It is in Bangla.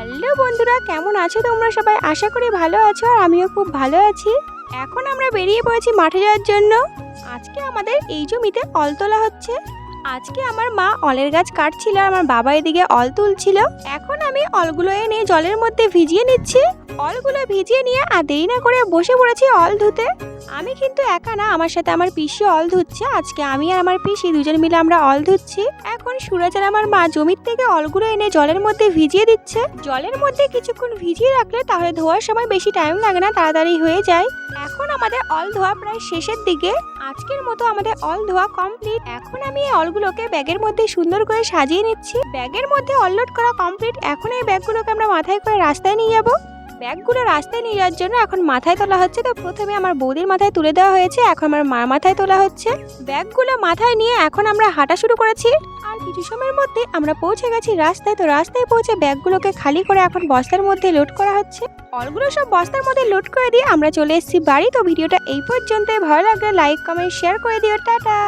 হ্যালো বন্ধুরা, কেমন আছো তোমরা সবাই? আশা করি ভালো আছো আর আমিও খুব ভালো আছি। এখন আমরা বেরিয়ে পড়েছি মাঠে যাওয়ার জন্য। আজকে আমাদের এই জমিতে অল তোলা হচ্ছে। আজকে আমার মা অলের গাছ কাটছিল আর আমার বাবা এদিকে অল তুলছিল। এখন আমি অলগুলো এনে জলের মধ্যে ভিজিয়ে নিচ্ছি। অলগুলো ভিজিয়ে নিয়ে আর দেরি না করে বসে পড়েছি অল ধুতে। আমি কিন্তু একা না, আমার সাথে আমার পিসি অল ধুচ্ছে। আজকে আমি আর আমার পিসি দুজন মিলে আমরা অল ধুচ্ছি। এখন সুরজ আর আমার মা জমির থেকে অলগুলো এনে জলের মধ্যে ভিজিয়ে দিচ্ছে। জলের মধ্যে কিছুক্ষণ ভিজিয়ে রাখলে তাহলে ধোয়ার সময় বেশি টাইম লাগে না, তাড়াতাড়ি হয়ে যায়। এখন আমাদের অল ধোয়া প্রায় শেষের দিকে। আজকের মতো আমাদের অল ধোয়া কমপ্লিট। এখন আমি এই অলগুলোকে ব্যাগের মধ্যে সুন্দর করে সাজিয়ে নিচ্ছি। ব্যাগের মধ্যে অনলোড করা কমপ্লিট। এখন এই ব্যাগগুলোকে আমরা মাথায় করে রাস্তায় নিয়ে যাব। ব্যাগগুলো রাস্তায় নিয়ে যাওয়ার জন্য এখন মাথায় তোলা হচ্ছে। তো প্রথমে আমার বৌদির মাথায় তুলে দেওয়া হয়েছে, এখন আমার মার মাথায় তোলা হচ্ছে। ব্যাগগুলো মাথায় নিয়ে এখন আমরা হাঁটা শুরু করেছি। আর কিছু সময়ের মধ্যে আমরা পৌঁছে গেছি রাস্তায়। তো রাস্তায় পৌঁছে ব্যাগগুলোকে খালি করে এখন বস্তার মধ্যে লোড করা হচ্ছে। অলগুলো সব বস্তার মধ্যে লোড করে দিয়ে আমরা চলে এসেছি বাড়ি। তো ভিডিওটা এই পর্যন্ত, ভালো লাগলে লাইক কমেন্ট শেয়ার করে দিও। টাটা।